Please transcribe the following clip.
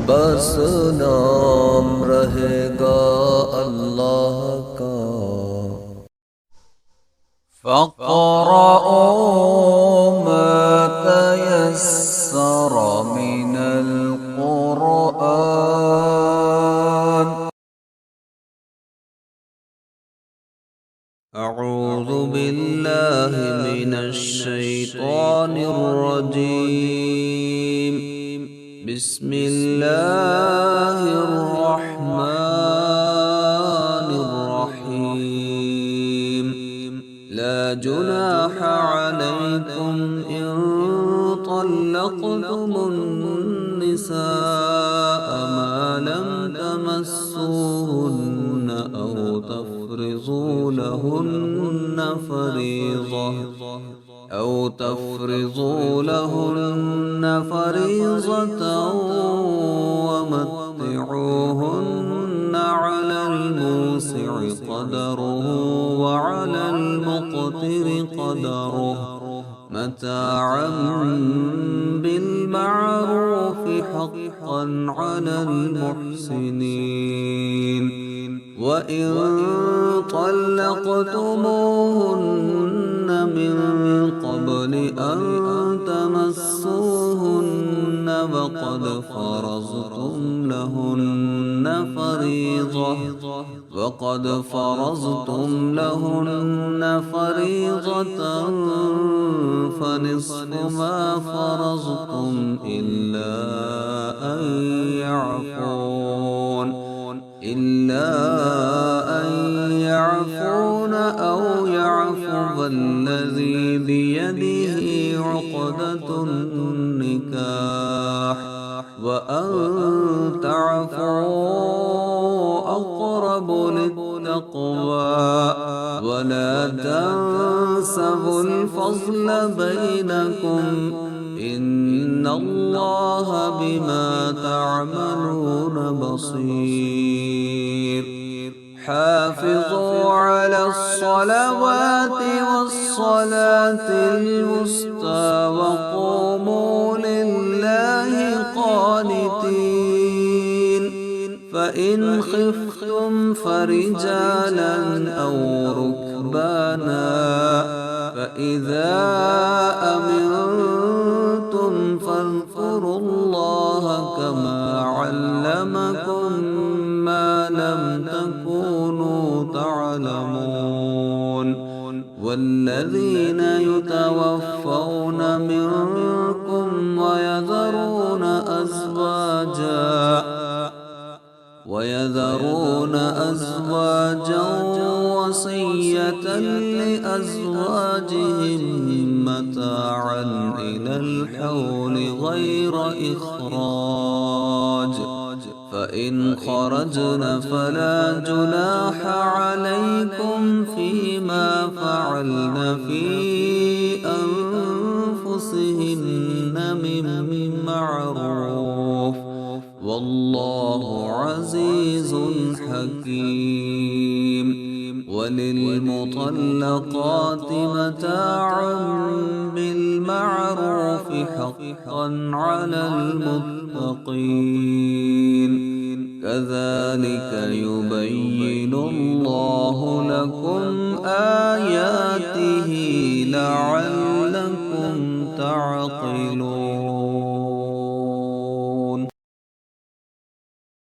बस नाम रहेगा अल्लाह का। फ़क़रऊँ मा तयस्सर मिनल क़ुरआन। अऊज़ु बिल्लाहि मिनश शैतानिर रजीम। बिस्मिल्लाहिर रहमानिर रहीम। ला जुनाहा अलैकुम इन तल्लक़तुमुन निसाअ मा लम तमस्सूहुन्न औ तफ़रिज़ू लहुन्न फरीज़ة ومتعوهن على الموسع قدره وعلى المقتر قدره متاعا بالمعروف حقا على المحسنين. وإن طلقتموهن من قبل أن تمسوهن وقد فرضتم لهن فريضة فنصف ما فرضتم إلا أن يعفون أو يعفو الذي بيده عقدة النكاح وأن تعفوا أقرب للتقوى ولا تنسوا الفضل بينكم إن الله بما تعملون بصير. حافظوا على الصلوات والصلاة الوسطى وقوموا لله قانتين. فإن خفتم فرجالا أو ركبانا فإذا أمنتم فاذكروا الله كما علمكم ما لم تكونوا تعلمون. والذين يتوفون منكم ويذرون أزواجا وصية لأزواجهم متاعا إلى الحول غير إخراج. فإن خرجن فلا جناح عليكم فيما فعلن في أنفسهن من معروف والله عزيز حكيم. وللمطلقات متاع بالمعروف حقا على المتقين. كذلك يبين الله لكم